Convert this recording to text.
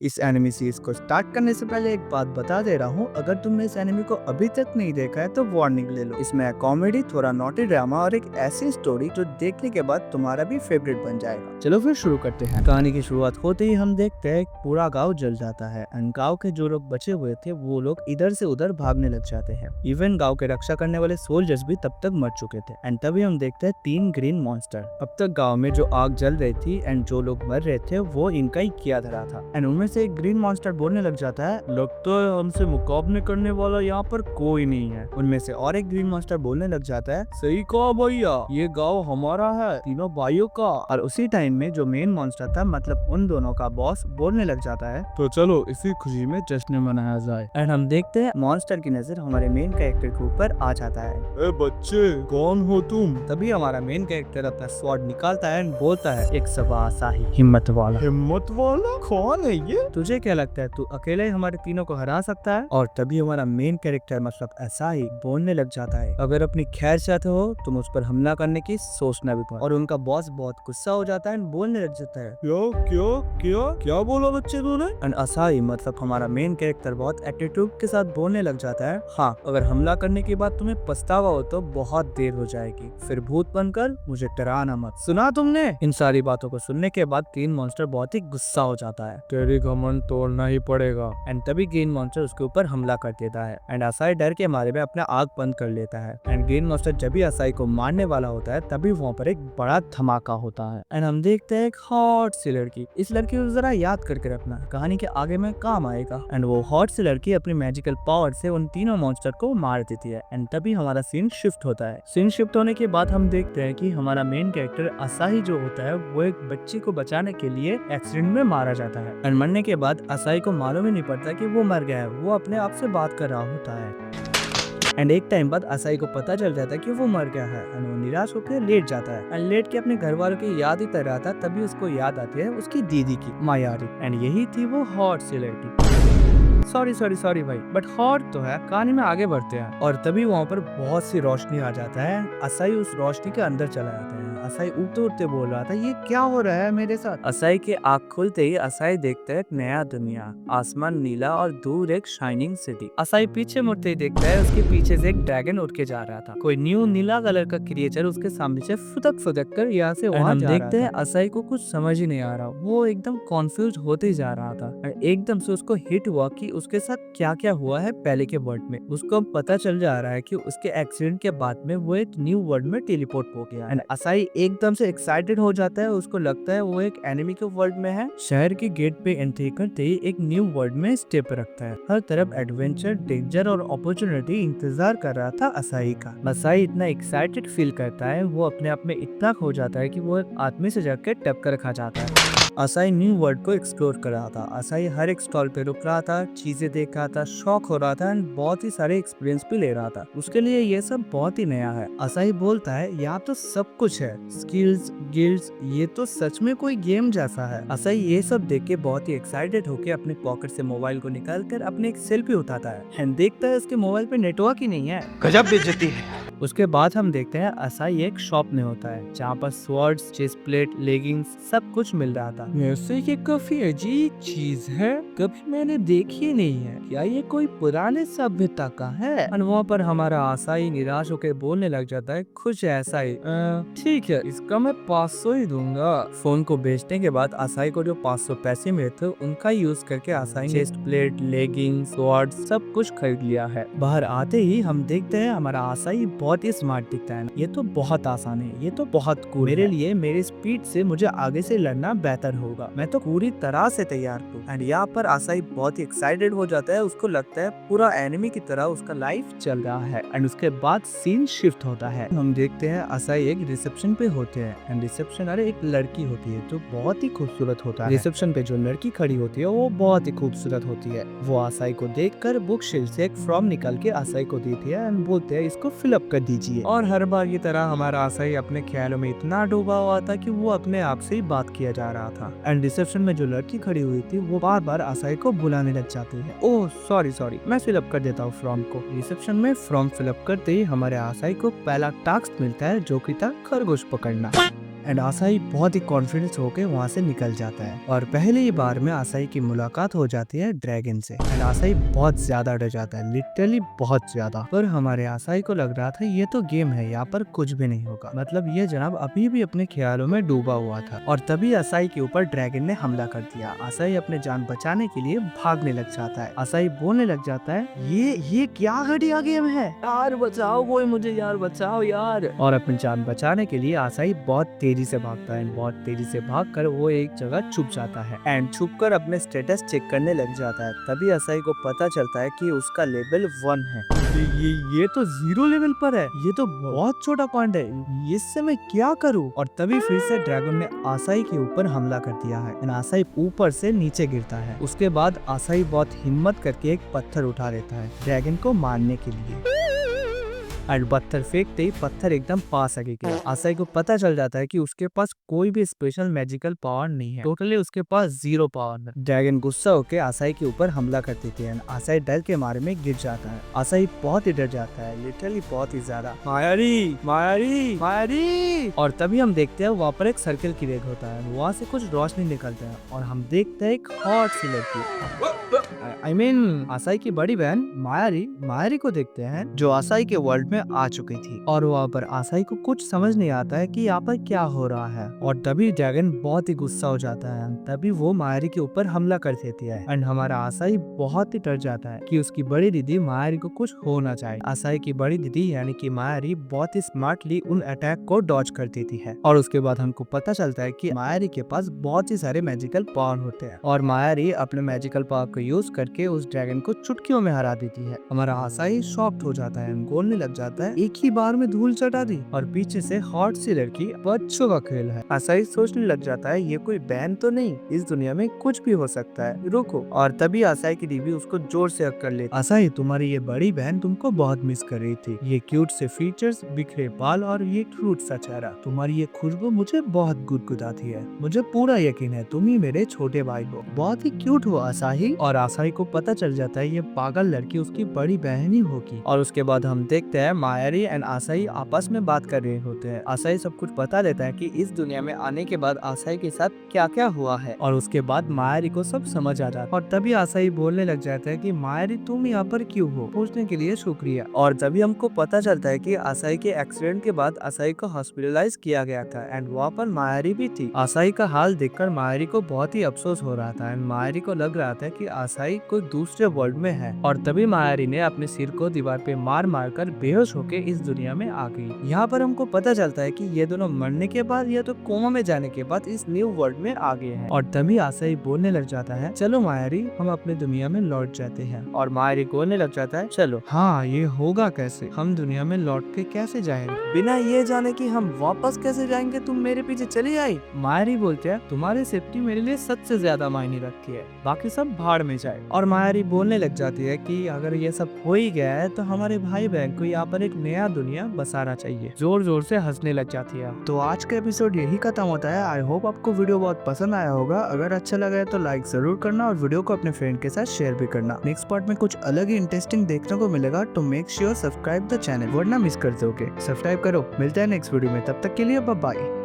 इस enemy series को start करने से पहले एक बात बता दे रहा हूँ, अगर तुमने इस एनिमी को अभी तक नहीं देखा है तो वार्निंग ले लो। इसमें कॉमेडी, थोड़ा नॉटी ड्रामा और एक ऐसी स्टोरी जो देखने के बाद तुम्हारा भी फेवरेट बन जाएगा। चलो फिर शुरू करते हैं। कहानी की शुरुआत होते ही हम देखते हैं पूरा गाँव जल जाता है एंड गाँव के जो लोग बचे हुए थे वो लोग इधर से उधर भागने लग जाते हैं। इवन गाँव के रक्षा करने वाले सोल्जर्स भी तब तक मर चुके थे एंड तभी हम देखते हैं 3 ग्रीन मॉन्स्टर। अब तक गाँव में जो आग जल रही थी एंड जो लोग मर रहे थे वो इनका ही किया धरा था। एंड उनमें से एक ग्रीन मॉन्स्टर बोलने लग जाता है, लगता है हमसे मुकाबले करने वाला यहाँ पर कोई नहीं है। उनमें से और एक ग्रीन मॉन्स्टर बोलने लग जाता है, सही कहा भैया, ये गाँव हमारा है, तीनों भाइयों का। और उसी टाइम में जो मेन मॉन्स्टर था, मतलब उन दोनों का बॉस, बोलने लग जाता है, तो चलो इसी खुशी में जश्न मनाया जाए। एंड हम देखते हैं मॉन्स्टर की नजर हमारे मेन कैरेक्टर के ऊपर आ जाता है। ए बच्चे, कौन हो तुम? तभी हमारा मेन कैरेक्टर अपना स्वॉर्ड निकालता है एंड बोलता है, एक सवा साही हिम्मत वाला। हिम्मत वाला कौन है ये? तुझे क्या लगता है तू अकेले ही हमारे तीनों को हरा सकता है? और तभी हमारा मेन कैरेक्टर मतलब ऐसा ही बोलने लग जाता है, अगर अपनी खैर चाहते हो तुम उस पर हमला करने की सोचना भी मत। और उनका बॉस बहुत गुस्सा हो जाता है, बोलने लग जाता है, क्यों क्यों क्यों क्या बोला बच्चे तूने? एंड असाई मतलब हमारा मेन कैरेक्टर बहुत एटीट्यूड के साथ बोलने लग जाता है, हाँ अगर हमला करने के बाद तुम्हें पछतावा हो तो बहुत देर हो जाएगी, फिर भूत बनकर मुझे डराना मत। सुना तुमने? इन सारी बातों को सुनने के बाद ग्रीन मॉन्स्टर बहुत ही गुस्सा हो जाता है, तेरी घमंड तोड़ना ही पड़ेगा। एंड तभी ग्रीन मॉन्स्टर उसके ऊपर हमला कर देता है एंड असाई डर के मारे में अपना आग बंद कर लेता है। एंड ग्रीन मॉन्स्टर जब भी असाई को मारने वाला होता है तभी वहाँ पर एक बड़ा धमाका होता है एंड हम देखते हैं एक हॉट सी लड़की। इस लड़की को जरा याद करके रखना, कहानी के आगे में काम आएगा। एंड वो हॉट सी लड़की अपनी मैजिकल पावर से उन तीनों मॉन्स्टर को मार देती है एंड तभी हमारा सीन शिफ्ट होता है। सीन शिफ्ट होने के बाद हम देखते हैं कि हमारा मेन कैरेक्टर असाई जो होता है वो एक बच्ची को बचाने के लिए एक्सीडेंट में मारा जाता है एंड मरने के बाद असाई को मालूम ही नहीं पड़ता कि वो मर गया है, वो अपने आप से बात कर रहा होता है। एंड एक टाइम बाद असाई को पता चल जाता है कि वो मर गया है एंड वो निराश होकर लेट जाता है एंड लेट के अपने घर वालों की याद ही कर रहा था, तभी उसको याद आती है उसकी दीदी की, मायारी। एंड यही थी वो हॉट सी लड़की। सॉरी भाई, बट हॉट तो है, कहानी में आगे बढ़ते हैं। और तभी वहाँ पर बहुत सी रोशनी आ जाता है, असाई उस रोशनी के अंदर चला जाता है। असाई उठते उठते बोल रहा था, ये क्या हो रहा है मेरे साथ? असाई के आँख खुलते ही असाई देखता है एक नया दुनिया, आसमान नीला और दूर एक शाइनिंग सिटी। असाई पीछे मुड़ते ही देखता है उसके पीछे से एक ड्रैगन उड़ के जा रहा था, कोई न्यू नीला कलर का क्रिएचर उसके सामने से फुदक फुदक कर यहाँ से वहाँ जा रहा था। देखते हैं असाई को कुछ समझ ही नहीं आ रहा, वो एकदम कॉन्फ्यूज होते ही जा रहा था। एकदम से उसको हिट हुआ कि उसके साथ क्या क्या हुआ है पहले के वर्ल्ड में। उसको पता चल जा रहा है कि उसके एक्सीडेंट के बाद में वो एक न्यू वर्ल्ड में टेलीपोर्ट हो गया एंड असाई एकदम से एक्साइटेड हो जाता है, उसको लगता है वो एक एनिमी के वर्ल्ड में है। शहर के गेट पे एंट्री करते ही एक न्यू वर्ल्ड में स्टेप रखता है, हर तरफ एडवेंचर, डेंजर और अपॉर्चुनिटी इंतजार कर रहा था असाई का। असाई इतना एक्साइटेड फील करता है, वो अपने आप में इतना खो जाता है कि वो एक आदमी से जाकर टक्कर खा जाता है। असाई न्यू वर्ल्ड को एक्सप्लोर कर रहा था, असाई हर एक स्टॉल पे रुक रहा था, चीजें देख रहा था, शॉक हो रहा था एंड बहुत ही सारे एक्सपीरियंस भी ले रहा था। उसके लिए ये सब बहुत ही नया है। असाई बोलता है, यहाँ तो सब कुछ है, स्किल्स, गिल्ड्स, ये तो सच में कोई गेम जैसा है। असाई ये सब देख के बहुत ही एक्साइटेड होके अपने पॉकेट से मोबाइल को निकाल कर अपने एक सेल्फी उठाता है एंड देखता है उसके मोबाइल पे नेटवर्क ही नहीं है। गजब बेइज्जती है। उसके बाद हम देखते हैं असाई एक शॉप में होता है जहाँ पर स्वर्ड्स, चेस्ट प्लेट, लेगिंग्स सब कुछ मिल रहा था। वैसे ये काफी अजीब चीज है, कभी मैंने देखी नहीं है, क्या ये कोई पुराने सभ्यता का है? और वहाँ पर हमारा असाई निराश होकर बोलने लग जाता है, कुछ ऐसा ही, ठीक है इसका मैं 500 ही दूंगा। फोन को बेचने के बाद असाई को जो 500 पैसे मिले थे उनका यूज करके असाई ने चेस्ट प्लेट, लेगिंग्स, स्वॉर्ड सब कुछ खरीद लिया है। बाहर आते ही हम देखते हैं हमारा असाई बहुत ही स्मार्ट दिखता है, ये तो बहुत आसान है, ये तो बहुत कूल मेरे लिए, मेरी स्पीड से मुझे आगे से लड़ना बेहतर होगा, मैं तो पूरी तरह से तैयार हूँ। एंड यहाँ पर असाई बहुत ही एक्साइटेड हो जाता है, उसको लगता है पूरा एनिमी की तरह उसका लाइफ चल रहा है। एंड उसके बाद सीन शिफ्ट होता है, हम देखते हैं असाई एक रिसेप्शन पे होते हैं एंड रिसेप्शन अरे एक लड़की होती है जो बहुत ही खूबसूरत होता है। रिसेप्शन पे जो लड़की खड़ी होती है वो बहुत ही खूबसूरत होती है। वो असाई को देखकर बुक शेल्फ से एक फॉर्म निकाल के असाई को देती है एंड बोलते हैं इसको फिलअप कर दीजिए। और हर बार की तरह हमारा असाई अपने ख्यालों में इतना डूबा हुआ था कि वो अपने आप से ही बात किया जा रहा था। एंड रिसेप्शन में जो लड़की खड़ी हुई थी वो बार बार असाई को बुलाने लग जाती है। ओह सॉरी मैं फिलअप कर देता हूँ फॉर्म को। रिसेप्शन में फॉर्म फिलअप करते ही हमारे असाई को पहला टास्क मिलता है जो कि था खरगोश पकड़ना। एंड आसाई बहुत ही कॉन्फिडेंस होके वहाँ से निकल जाता है और पहले ही बार में आसाई की मुलाकात हो जाती है ड्रैगन से एंड आसाई बहुत ज्यादा डर जाता है, लिटरली बहुत ज्यादा। पर हमारे आसाई को लग रहा था ये तो गेम है, यहाँ पर कुछ भी नहीं होगा, मतलब ये जनाब अभी भी अपने ख्यालों में डूबा हुआ था। और तभी आसाई के ऊपर ड्रैगन ने हमला कर दिया। आसाई अपने जान बचाने के लिए भागने लग जाता है। आसाई बोलने लग जाता है ये क्या घटिया गेम है, यार बचाओ कोई मुझे, यार बचाओ यार। और अपनी जान बचाने के लिए आसाई बहुत तेजी से भागता है। बहुत तेजी से भागकर वो एक जगह छुप जाता है एंड छुपकर अपने स्टेटस चेक करने लग जाता है। तभी आसाई को पता चलता है कि उसका लेवल 1 है। ये तो 0 लेवल पर है, ये तो बहुत छोटा पॉइंट है, इससे मैं क्या करूं? और तभी फिर से ड्रैगन ने आसाई के ऊपर हमला कर दिया है एंड आसाई ऊपर से नीचे गिरता है। उसके बाद आसाई बहुत हिम्मत करके एक पत्थर उठा लेता है ड्रैगन को मारने के लिए एंड पत्थर फेंकते ही पत्थर एकदम पास आगे गया। आसाई को पता चल जाता है कि उसके पास कोई भी स्पेशल मैजिकल पावर नहीं है, टोटली उसके पास 0 पावर है। ड्रैगन गुस्सा होकर आसाई के ऊपर हमला कर देते हैं। आसाई डर के मारे में गिर जाता है। आसाई बहुत ही डर जाता है, लिटरली बहुत ही ज्यादा। मायारी मायारी मायारी। और तभी हम देखते हैं वहाँ पर एक सर्कल क्रिएट होता है, वहाँ से कुछ रोशनी निकलता है और हम देखते हैं एक हॉट सी लड़की, आसाई की बड़ी बहन मायारी को देखते हैं, जो आसाई के वर्ल्ड में आ चुकी थी। और वहाँ पर आसाई को कुछ समझ नहीं आता है कि यहाँ पर क्या हो रहा है। और तभी ड्रैगन बहुत ही गुस्सा हो जाता है। तभी वो मायारी के ऊपर हमला कर देती है एंड हमारा आसाई बहुत ही डर जाता है कि उसकी बड़ी दीदी मायारी को कुछ हो ना जाए। आसाई की बड़ी दीदी यानी कि मायारी बहुत ही स्मार्टली उन अटैक को डॉज कर देती है। और उसके बाद हमको पता चलता है कि मायारी के पास बहुत ही सारे मैजिकल पावर होते हैं और मायारी अपने मैजिकल पावर को यूज करके उस ड्रैगन को चुटकियों में हरा देती है। हमारा आसाई शॉक्ड हो जाता है, बोलने लग जाता है एक ही बार में धूल चटा दी। और पीछे से हॉट सी लड़की बच्चों का खेल है। आसाई सोचने लग जाता है ये कोई बैन तो नहीं, इस दुनिया में कुछ भी हो सकता है, रुको। और तभी आसाई की दीदी उसको जोर से हक कर लेती। आसाई, तुम्हारी ये बड़ी बहन तुमको बहुत मिस कर रही थी, ये क्यूट से फीचर्स, बिखरे बाल और ये क्यूट सा चेहरा, तुम्हारी ये खुशबू मुझे बहुत गुदगुदाती है। मुझे पूरा यकीन है तुम ही मेरे छोटे भाई हो, बहुत ही क्यूट हो आसाई। और आसाई को पता चल जाता है ये पागल लड़की उसकी बड़ी बहन ही होगी। और उसके बाद हम देखते हैं मायारी एंड आसाई आपस में बात कर रहे होते हैं। आसाई सब कुछ बता देता है कि इस दुनिया में आने के बाद आसाई के साथ क्या क्या हुआ है। और उसके बाद मायारी को सब समझ आ जाता है। और तभी आसाई बोलने लग जाता है कि मायारी तुम यहाँ पर क्यों हो, पूछने के लिए शुक्रिया। और तभी हमको पता चलता है कि आसाई के एक्सीडेंट के बाद आसाई को हॉस्पिटलाइज किया गया था एंड वहाँ पर मायारी भी थी। आसाई का हाल देखकर मायारी को बहुत ही अफसोस हो रहा था एंड मायारी को लग रहा था कि आसाई कोई दूसरे वर्ल्ड में है। और तभी मायारी ने अपने सिर को दीवार पे मार मार कर बेहोश होके इस दुनिया में आ गई। यहाँ पर हमको पता चलता है कि ये दोनों मरने के बाद या तो कोमा में जाने के बाद इस न्यू वर्ल्ड में आ गए हैं। और तभी आसाई बोलने लग जाता है चलो मायारी हम अपने दुनिया में लौट जाते हैं। और मायारी बोलने लग जाता है चलो। हाँ, ये होगा कैसे, हम दुनिया में लौट के कैसे जाएंगे, बिना ये जाने कि हम वापस कैसे जाएंगे, तुम मेरे पीछे चली आई। मायारी बोलते हैं तुम्हारी सेफ्टी मेरे लिए सबसे ज्यादा मायने रखती है, बाकी सब भाड़ में जाए। और मायारी बोलने लग जाती है कि अगर ये सब हो ही गया है तो हमारे भाई बहन को यहाँ पर एक नया दुनिया बसाना चाहिए। जोर जोर से हंसने लग जाती है। तो आज का एपिसोड यही खत्म होता है। आई होप आपको वीडियो बहुत पसंद आया होगा। अगर अच्छा लगा है तो लाइक जरूर करना और वीडियो को अपने फ्रेंड के साथ शेयर भी करना। नेक्स्ट पार्ट में कुछ अलग ही इंटरेस्टिंग देखने को मिलेगा, तो make sure subscribe the channel, वरना मिस कर दोगे। सब्सक्राइब करो। मिलते हैं नेक्स्ट वीडियो में, तब तक के लिए बाय बाय।